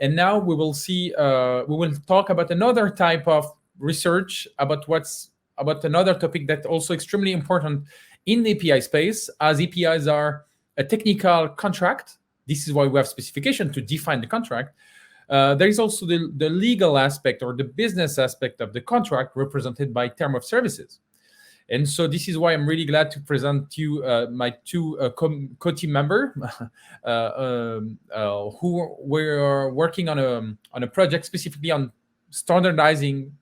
And now we will see, we will talk about another type of research about another topic that's also extremely important in the API space, as APIs are a technical contract. This is why we have specification to define the contract. There is also the legal aspect or the business aspect of the contract represented by term of services. And so this is why I'm really glad to present to you my two co-team member who were working on a project specifically on standardizing.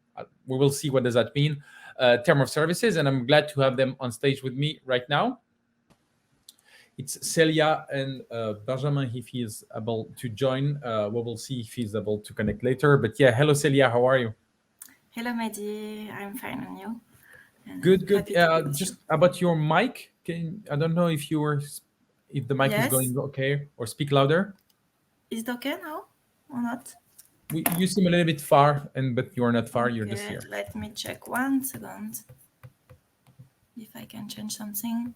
We will see what does that mean, term of services, and I'm glad to have them on stage with me right now. It's Célya and Benjamin, if he is able to join. We will see if he's able to connect later. But yeah, hello Célya, how are you? Hello Mehdi, I'm fine, and you? Good. Just about your mic, I don't know if the mic is going okay, or speak louder. Is it okay now or not? You seem a little bit far, but you are not far. You're just here. Let me check 1 second if I can change something.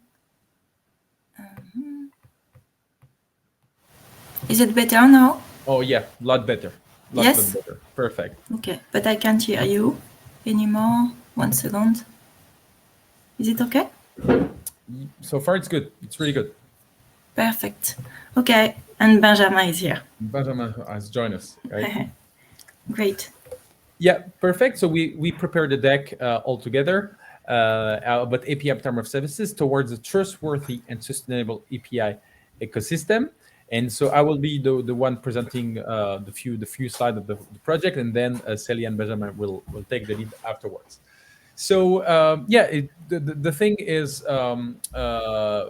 Is it better now? Oh yeah, a lot better. Yes. Lot better. Perfect. Okay, but I can't hear you anymore. 1 second. Is it okay? So far, it's good. It's really good. Perfect. Okay, and Benjamin is here. Benjamin has joined us. Right? Great. Yeah, perfect. So we prepared the deck all together about API term of services towards a trustworthy and sustainable API ecosystem. And so I will be the one presenting the few slides of the project, and then Célya and Benjamin will take the lead afterwards. So the thing is,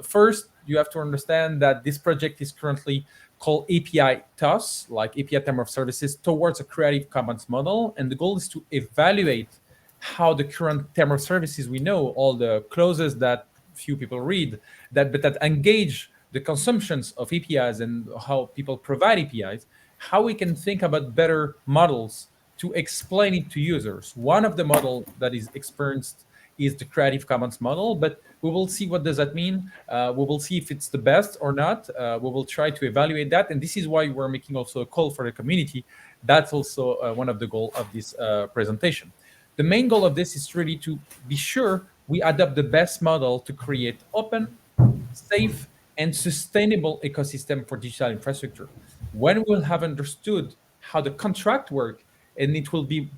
first you have to understand that this project is currently called API TOS, like API term of services, towards a Creative Commons model, and the goal is to evaluate how the current term of services we know, all the clauses that few people read, but that engage the consumptions of APIs and how people provide APIs, how we can think about better models to explain it to users. One of the models that is experienced is the Creative Commons model, but we will see what does that mean. We will see if it's the best or not. We will try to evaluate that, and this is why we're making also a call for the community. That's also one of the goals of this presentation. The main goal of this is really to be sure we adopt the best model to create open, safe, and sustainable ecosystem for digital infrastructure. When we'll have understood how the contract works, and it will be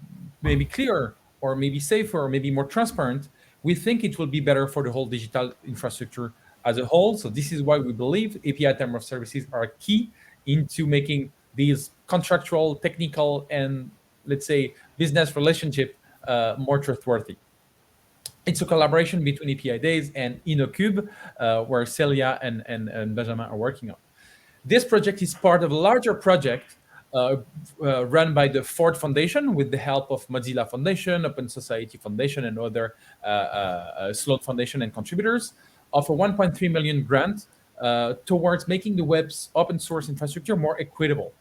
maybe clearer or maybe safer or maybe more transparent, we think it will be better for the whole digital infrastructure as a whole. So this is why we believe API term of services are key into making these contractual, technical, and let's say business relationship more trustworthy. It's a collaboration between Apidays and Inno³ where Célya and Benjamin are working on. This project is part of a larger project run by the Ford Foundation with the help of Mozilla Foundation, Open Society Foundation, and other Sloan Foundation and contributors, of a 1.3 million grant towards making the web's open source infrastructure more equitable.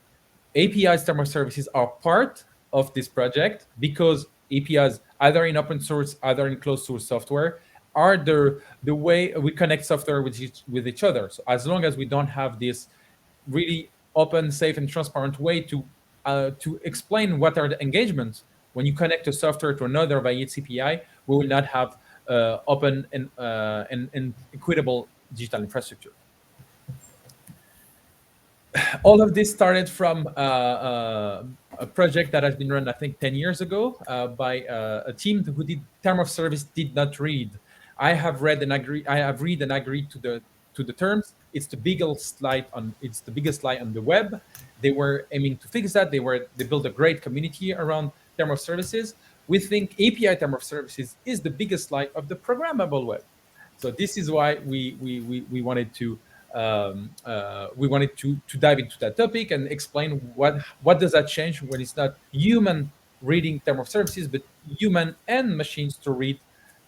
APIs term of services are part of this project because APIs, either in open source, either in closed source software, are the way we connect software with each other. So as long as we don't have this really open, safe, and transparent way to explain what are the engagements when you connect a software to another by its API, we will not have open and equitable digital infrastructure. All of this started from a project that has been run, I think, 10 years ago by a team who did term of service did not read. I have read and agreed to the terms. It's the biggest slide on the web. They were aiming to fix that. They built a great community around term of services. We think API term of services is the biggest slide of the programmable web. So this is why we wanted to dive into that topic and explain what does that change when it's not human reading term of services, but human and machines to read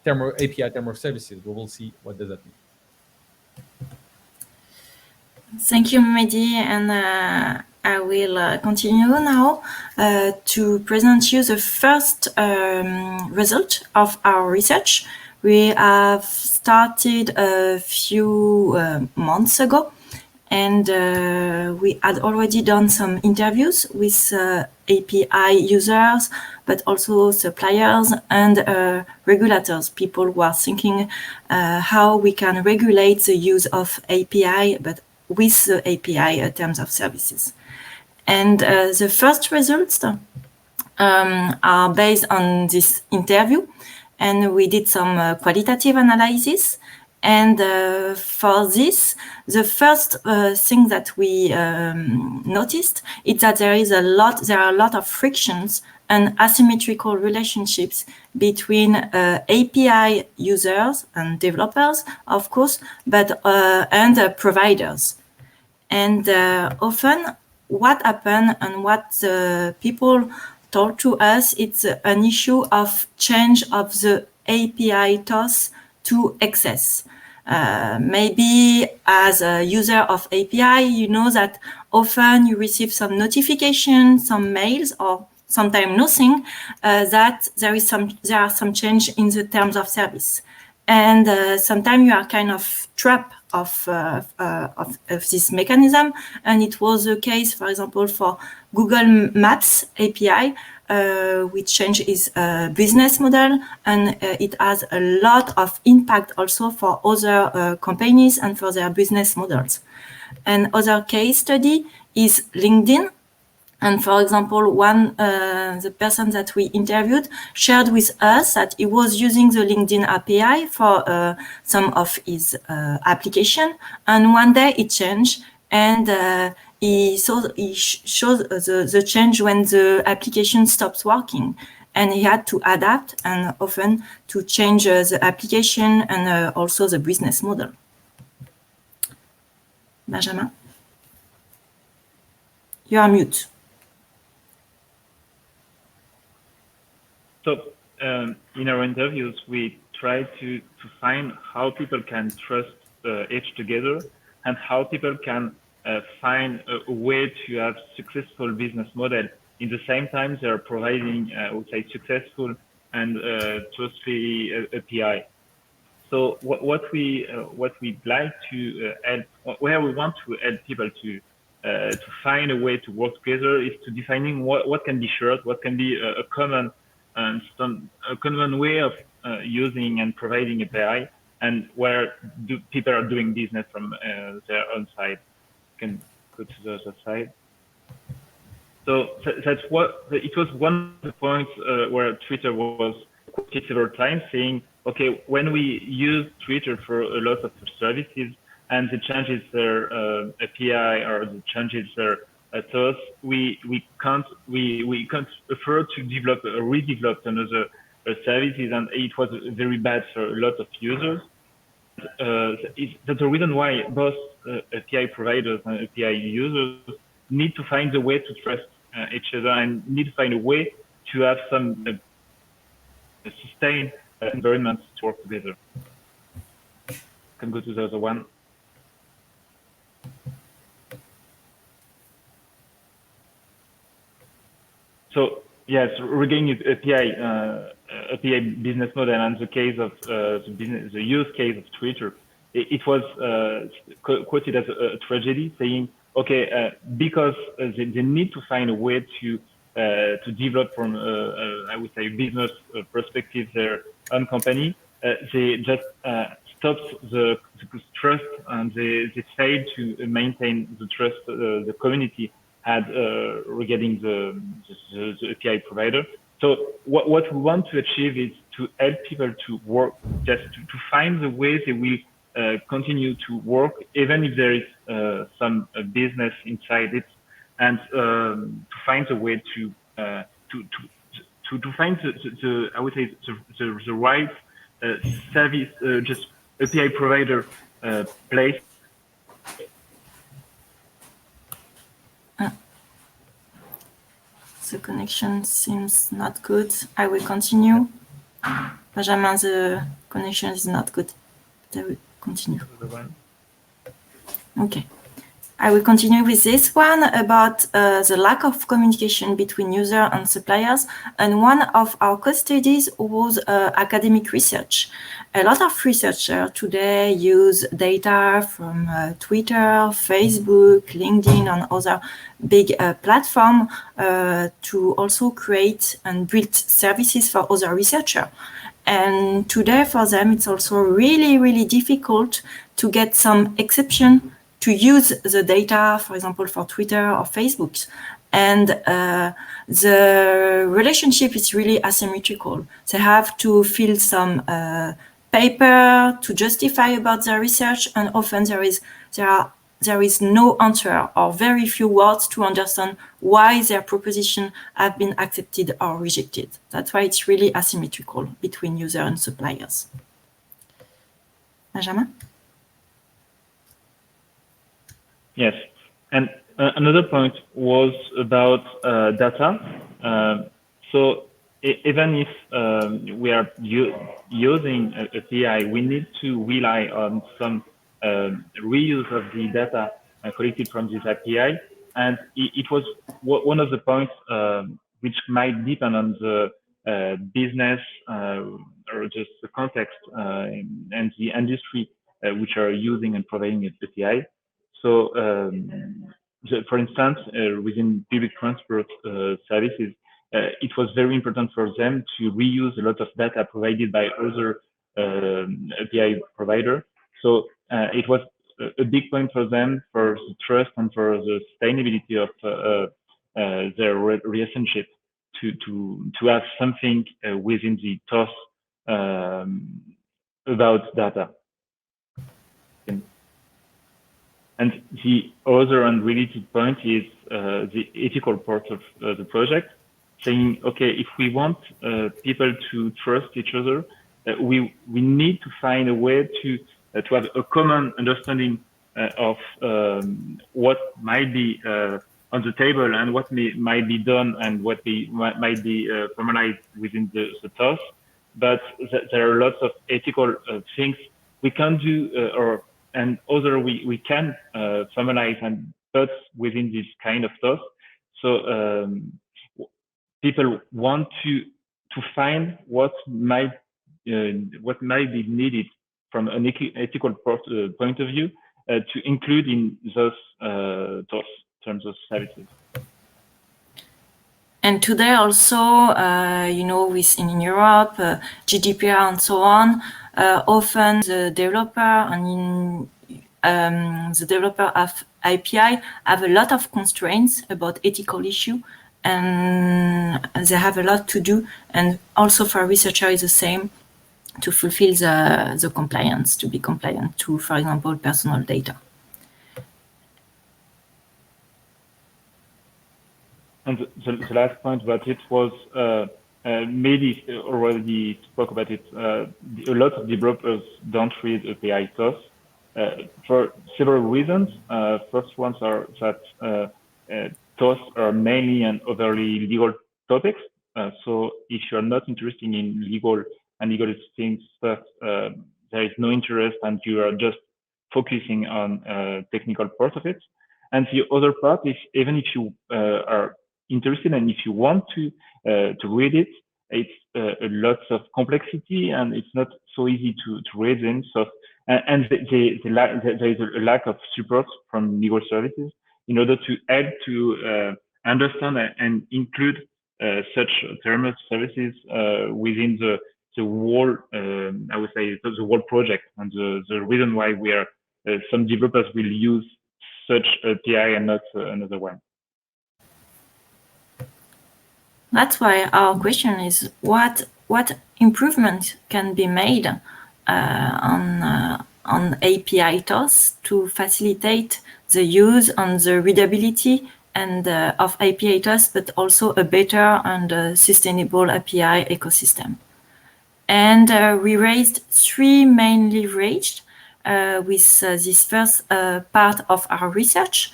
API term of services. We will see what does that mean. Thank you, Mehdi, and I will continue now to present you the first result of our research. We have started a few months ago, And we had already done some interviews with API users, but also suppliers and regulators, people who are thinking how we can regulate the use of API, but with the API terms of services. And the first results are based on this interview, and we did some qualitative analysis. And for this, the first thing that we noticed is that there are a lot of frictions and asymmetrical relationships between API users and developers, of course, but and providers. And often, what happened and what people told to us, it's an issue of change of the API TOS to access. Maybe as a user of API, you know that often you receive some notifications, some mails, or sometimes nothing, that there are some change in the terms of service. And sometimes you are kind of trapped of this mechanism. And it was the case, for example, for Google Maps API, which changed its business model, and it has a lot of impact also for other companies and for their business models. Another case study is LinkedIn. And for example, the person that we interviewed shared with us that he was using the LinkedIn API for some of his application. And one day it changed, and he showed the change when the application stops working. And he had to adapt and often to change the application and also the business model. Benjamin, you are mute. So in our interviews, we try to find how people can trust each together and how people can find a way to have successful business model. In the same time, they are providing, I would say, successful and trustworthy API. So what we like to help, where we want to help people to find a way to work together is to defining what can be shared, what can be a common way of using and providing API, and where people are doing business from their own side. You can go to the other side. So that's what it was. One of the points where Twitter was quoted several times, saying, okay, when we use Twitter for a lot of services and it changes their API or it changes their TOS, we can't afford to develop or redevelop another services, and it was very bad for a lot of users. That's the reason why both API providers and API users need to find a way to trust each other and need to find a way to have some sustained environments to work together. Can go to the other one. So yes, regarding API business model and the case of the use case of Twitter, it was quoted as a tragedy, saying, okay, because they need to find a way to develop from I would say business perspective their own company, they just stopped the trust, and they failed to maintain the trust the community had regarding the API provider. So what we want to achieve is to help people to work, just to find the way they will continue to work, even if there is some business inside it, and to find a way to find the I would say the right service, just API provider place. The connection seems not good. I will continue. Benjamin, the connection is not good. I will continue. Okay. I will continue with this one about the lack of communication between user and suppliers. And one of our case studies was academic research. A lot of researchers today use data from Twitter, Facebook, LinkedIn, and other big platforms to also create and build services for other researchers. And today for them, it's also really, really difficult to get some exception to use the data, for example, for Twitter or Facebook. And the relationship is really asymmetrical. They have to fill some paper to justify about their research, and often there is no answer or very few words to understand why their proposition have been accepted or rejected. That's why it's really asymmetrical between user and suppliers. Benjamin? Yes, and another point was about data. So even if we are using a API, we need to rely on some reuse of the data collected from this API. And it was one of the points which might depend on the business or just the context and the industry which are using and providing an API. So, for instance, within public transport services, it was very important for them to reuse a lot of data provided by other API provider. So it was a big point for them for the trust and for the sustainability of their relationship to have something within the TOS about data. And the other unrelated point is the ethical part of the project, saying, okay, if we want people to trust each other, we need to find a way to have a common understanding of what might be on the table and what might be done and what might be formalized within the TOS. But there are lots of ethical things we can do and other we can formalize and put within this kind of TOS. So people want to find what might be needed from an ethical point of view to include in those TOS terms of services. And today also, in Europe, GDPR and so on, often the developer and the developer of API have a lot of constraints about ethical issue, and they have a lot to do. And also for a researcher is the same, to fulfill the compliance, to be compliant to, for example, personal data. And the last point about it was, maybe already spoke about it, a lot of developers don't read API TOS for several reasons. First ones are that TOS are mainly and overly legal topics. So if you're not interested in legal and legal things stuff, there is no interest and you are just focusing on technical part of it. And the other part is, even if you are interested and if you want to read it, it's a lot of complexity and it's not so easy to read them. So and there is a lack of support from legal services in order to help to understand and include such terms of services within the whole, I would say, the whole project. And the reason why we are some developers will use such API and not another one. That's why our question is what improvement can be made on API TOS to facilitate the use and the readability and of API TOS, but also a better and sustainable API ecosystem. And we raised 3 main leverage with this first part of our research.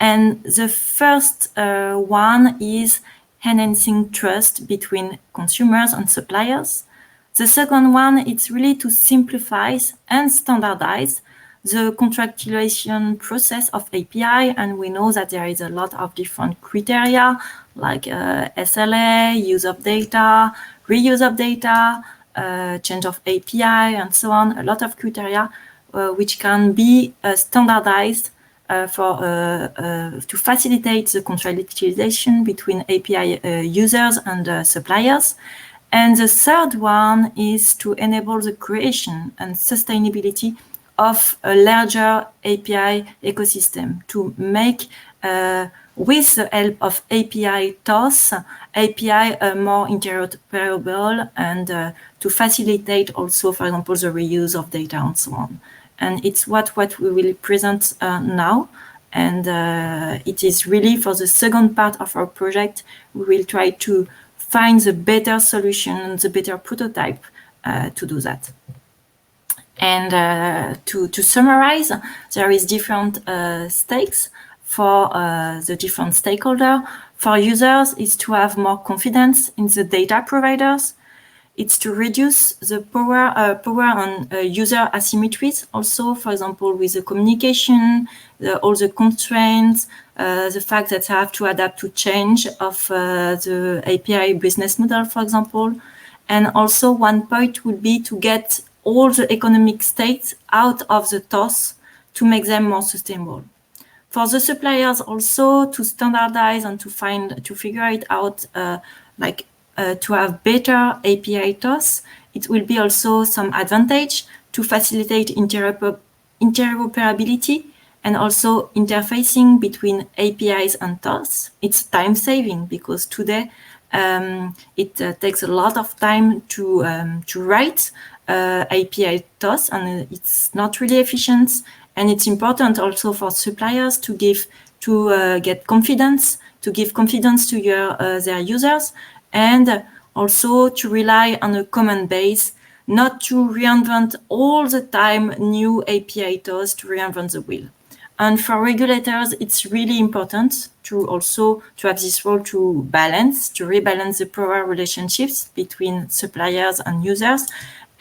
And the first one is enhancing trust between consumers and suppliers. The second one, it's really to simplify and standardize the contractualization process of API, and we know that there is a lot of different criteria like SLA, use of data, reuse of data, change of API, and so on. A lot of criteria which can be standardized to facilitate the contractualization between API users and suppliers. And the third one is to enable the creation and sustainability of a larger API ecosystem to make, with the help of API TOS, API more interoperable and to facilitate also, for example, the reuse of data and so on. And it's what we will present now. And it is really for the second part of our project, we will try to find the better solution, the better prototype to do that. And to summarize, there is different stakes for the different stakeholders. For users, is to have more confidence in the data providers. It's to reduce the power on user asymmetries. Also, for example, with the communication, all the constraints, the fact that they have to adapt to change of the API business model, for example. And also one point would be to get all the economic states out of the TOS to make them more sustainable. For the suppliers also to standardize and to figure it out, to have better API TOS, it will be also some advantage to facilitate interoperability and also interfacing between APIs and TOS. It's time saving because today it takes a lot of time to write API TOS, and it's not really efficient. And it's important also for suppliers to get confidence, to give confidence to their users, and also to rely on a common base, not to reinvent all the time new API TOS, to reinvent the wheel. And for regulators, it's really important to have this role to rebalance the power relationships between suppliers and users.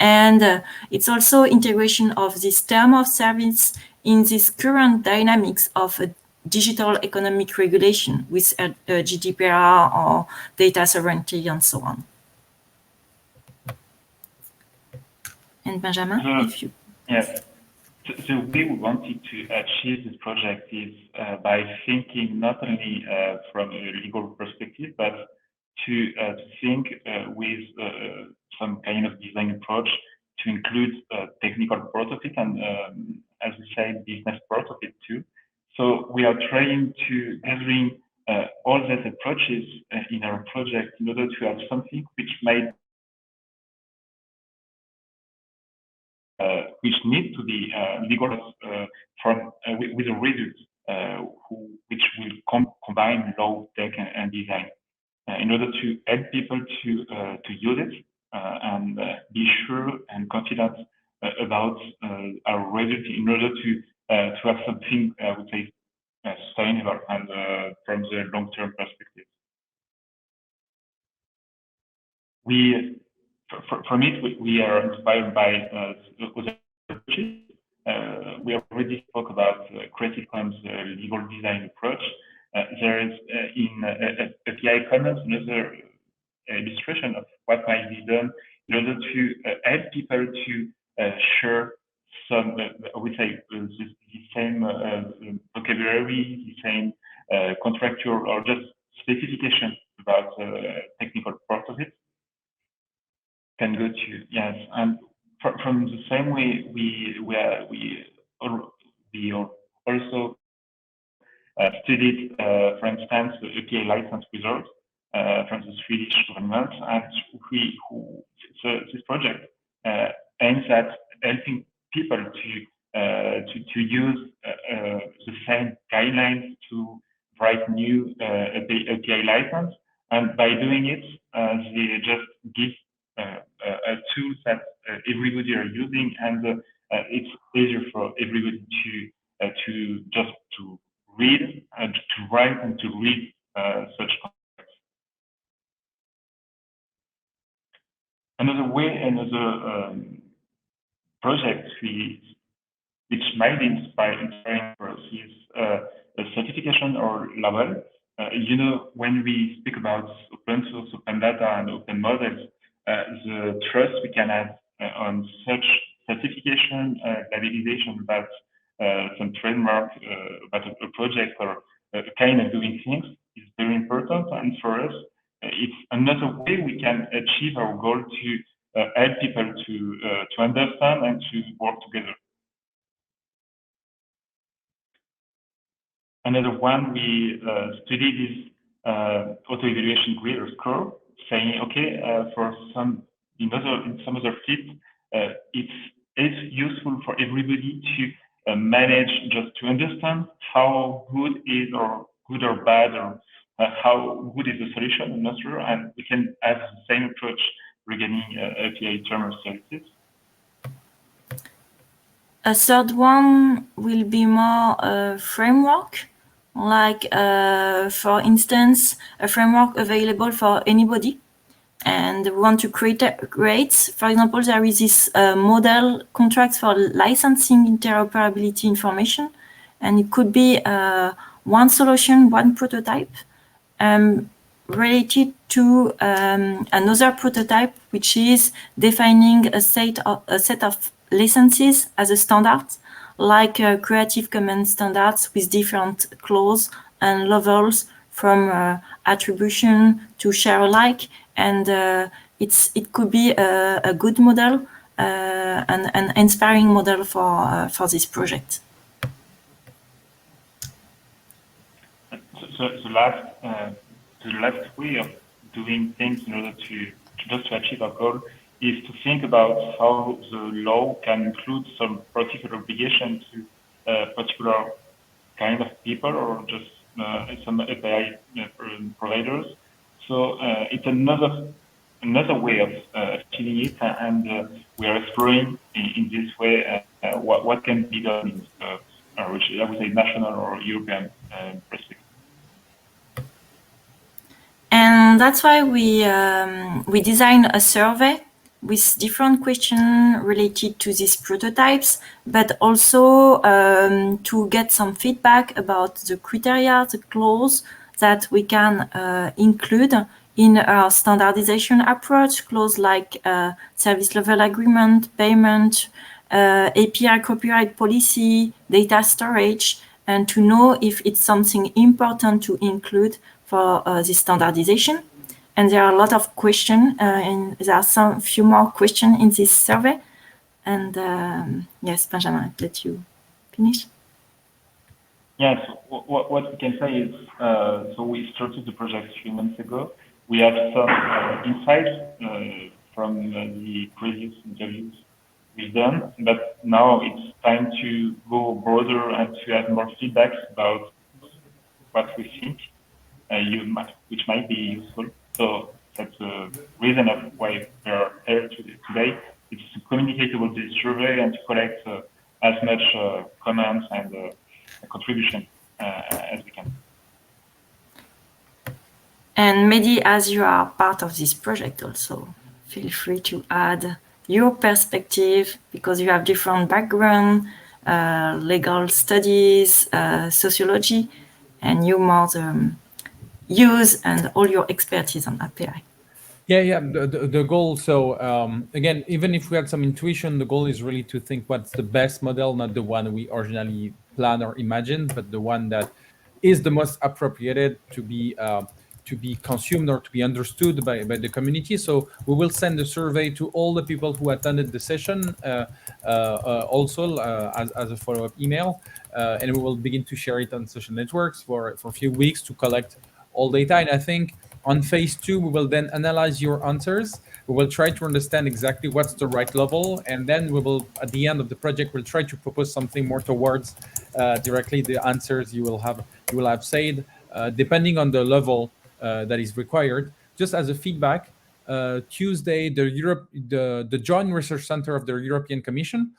And it's also integration of this term of service in this current dynamics of digital economic regulation with GDPR or data sovereignty and so on. And Benjamin, if you... Yes. So we wanted to achieve this project is by thinking not only from a legal perspective, but to think with some kind of design approach to include technical part of it and, as we say, business part of it too. So we are trying to gathering all these approaches in our project in order to have something which might which need to be legal with a result which will combine law, tech, and design in order to help people to use it and be sure and confident about our result in order to have something I would say sustainable and from the long-term perspective. From it, we are inspired by other approaches. We already spoke about Creative Commons legal design approach. There is in API Commons another illustration of what might be done in order to help people to share some, I would say, the same vocabulary, the same contractual or just specification about technical part of it. Can go to yes, and from the same way we also studied, for instance, the API license results from the Swedish government, and this project aims at helping people to use the same guidelines to write new API license, and by doing it, they just give a tool that everybody are using, and it's easier for everybody to just to read and to write and to read such contracts. Another project we which might be inspiring for us is a certification or label. When we speak about open source, open data, and open models, the trust we can have on such certification, labelization, that some trademark about a project or a kind of doing things is very important. And for us, it's another way we can achieve our goal to help people to understand and to work together. Another one, we studied this auto-evaluation grid or score, saying, okay, for some in some other fields, it's useful for everybody to manage, just to understand how good is or good or bad, or how good is the solution. I'm not sure, and we can have the same approach regarding API term of services. A third one will be more a framework, like for instance, a framework available for anybody, and we want to create. For example, there is this model contracts for licensing interoperability information, and it could be one solution, one prototype, related to another prototype, which is defining a set of licenses as a standard, like Creative Commons standards with different clauses and levels from attribution to share alike. And it could be a good model, an inspiring model for this project. So the last way of doing things in order to achieve our goal is to think about how the law can include some particular obligation to a particular kind of people or just some API providers. So it's another way of achieving it, and we are exploring in this way what can be done in which I would say national or European perspective. And that's why we designed a survey with different questions related to these prototypes, but also to get some feedback about the criteria, the clause that we can include in our standardization approach, clause like service level agreement, payment, API copyright policy, data storage, and to know if it's something important to include for this standardization. And there are a lot of questions, and there are few more questions in this survey. And yes, Benjamin, I'll let you finish. Yes, what we can say is, so we started the project a few months ago. We have some insights from the previous interviews we've done, but now it's time to go broader and to have more feedback about what we think which might be useful. So that's the reason of why we are here today. It's to communicate about this survey and to collect as much comments and contribution as we can. And maybe as you are part of this project also, feel free to add your perspective, because you have different background, legal studies, sociology, and you more use and all your expertise on API. Yeah. The goal. So again, even if we had some intuition, the goal is really to think what's the best model, not the one we originally planned or imagined, but the one that is the most appropriated to be consumed or to be understood by the community. So we will send a survey to all the people who attended the session, also as a follow-up email, and we will begin to share it on social networks for a few weeks to collect all data. And I think on phase 2, we will then analyze your answers. We will try to understand exactly what's the right level, and then we will, at the end of the project, we'll try to propose something more towards directly the answers you will have said, depending on the level that is required. Just as a feedback, Tuesday, the Joint Research Center of the European Commission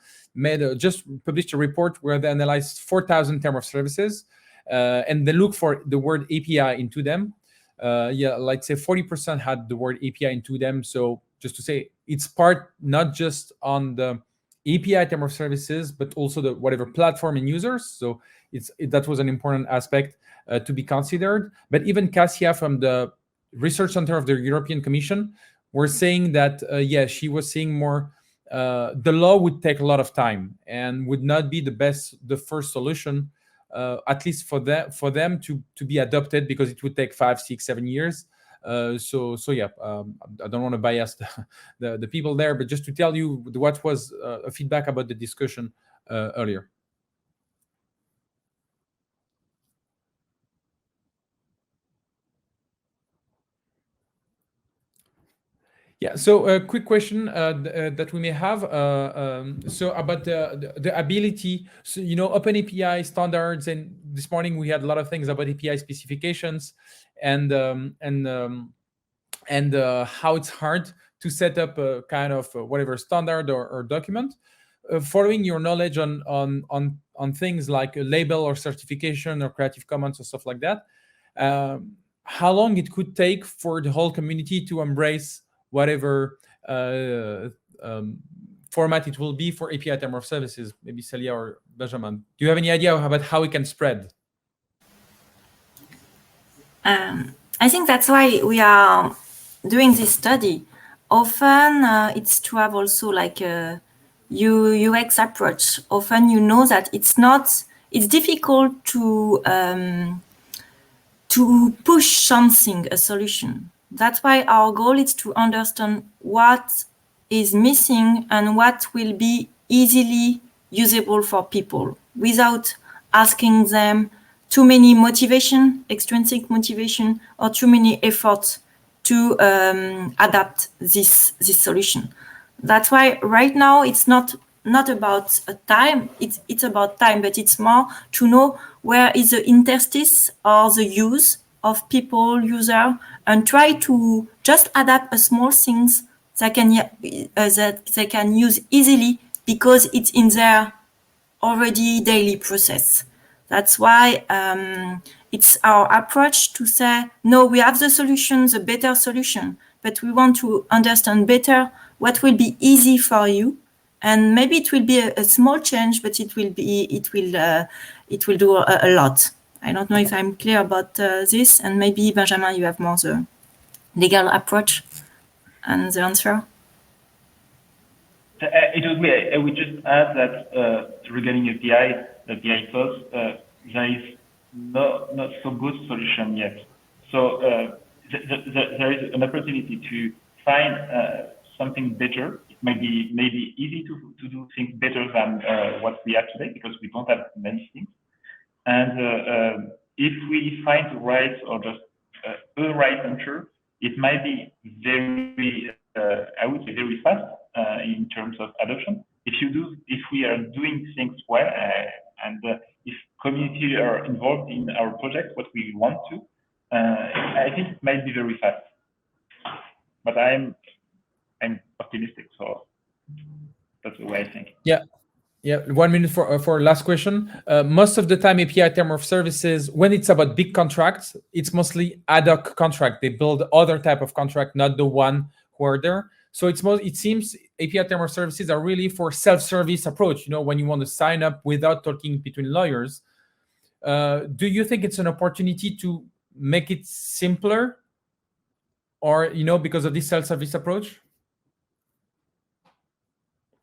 just published a report where they analyzed 4,000 terms of services, and they look for the word API into them. Like say 40% had the word API into them. So just to say, it's part not just on the API term of services, but also the whatever platform and users. So that was an important aspect to be considered. But even Célya from the Research Center of the European Commission were saying that, she was seeing more, the law would take a lot of time and would not be the first solution, at least for them to be adopted, because it would take 5, 6, 7 years. I don't want to bias the people there, but just to tell you what was a feedback about the discussion earlier. Yeah, so a quick question that we may have. So about the ability, so Open API standards, and this morning we had a lot of things about API specifications, and how it's hard to set up a kind of whatever standard or document. Following your knowledge on things like a label or certification or Creative Commons or stuff like that, how long it could take for the whole community to embrace whatever format it will be for API term of services? Maybe Célya or Benjamin, do you have any idea about how it can spread? I think that's why we are doing this study. Often it's to have also like a UX approach. Often that it's difficult to push something, a solution. That's why our goal is to understand what is missing and what will be easily usable for people without asking them too many motivation, extrinsic motivation, or too many efforts to adapt this solution. That's why right now it's not about a time, it's about time, but it's more to know where is the interstice or the use of people, user, and try to just adapt a small things that they can use easily because it's in their already daily process. That's why it's our approach to say, no, we have the solution, the better solution, but we want to understand better what will be easy for you. And maybe it will be a small change, but it will do a lot. I don't know if I'm clear about this, and maybe Benjamin, you have more the legal approach and the answer. It would be. I would just add that regarding API codes, there is not so good solution yet. So there is an opportunity to find something better. It might be maybe easy to do things better than what we have today, because we don't have many things. And if we find the right or just a right answer, it might be very, I would say, very fast in terms of adoption. If we are doing things well, and if community are involved in our project, what we want to, I think it might be very fast. But I'm optimistic, so that's the way I think. Yeah, 1 minute for last question. Most of the time, API term of services, when it's about big contracts, it's mostly ad hoc contract. They build other type of contract, not the one who are there. So it seems API term of services are really for self-service approach. When you want to sign up without talking between lawyers. Do you think it's an opportunity to make it simpler, or because of this self-service approach?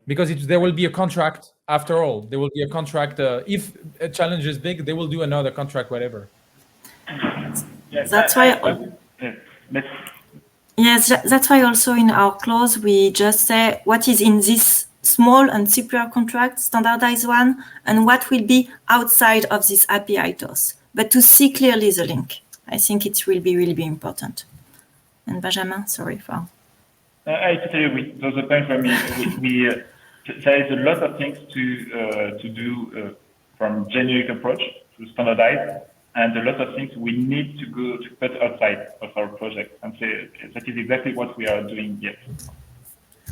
Because there will be a contract after all. There will be a contract. If a challenge is big, they will do another contract, whatever. That's why. Yes, that's why also in our clause we just say what is in this small and simpler contract, standardized one, and what will be outside of this API TOS. But to see clearly the link, I think it will be really important. And Benjamin, sorry for. I totally agree. So the point for me, there is a lot of things to do from generic approach to standardize, and a lot of things we need to put outside of our project. And that is exactly what we are doing here.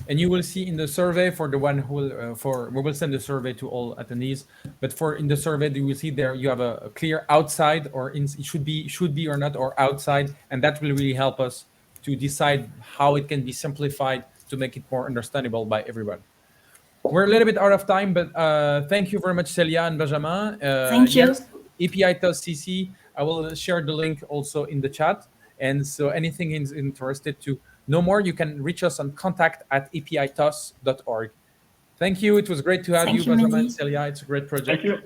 And you will see in the survey for the one who will, we will send the survey to all attendees. But in the survey, you will see there you have a clear outside, or it should be or not, or outside, and that will really help us to decide how it can be simplified to make it more understandable by everyone. We're a little bit out of time, but thank you very much, Célya and Benjamin. Thank you. Yes, API-TOS CC. I will share the link also in the chat. And so anything is interested to know more, you can reach us on contact@apitos.org. Thank you. It was great to have Thank you, you, Benjamin Mehdi. and Célya. It's a great project. Thank you.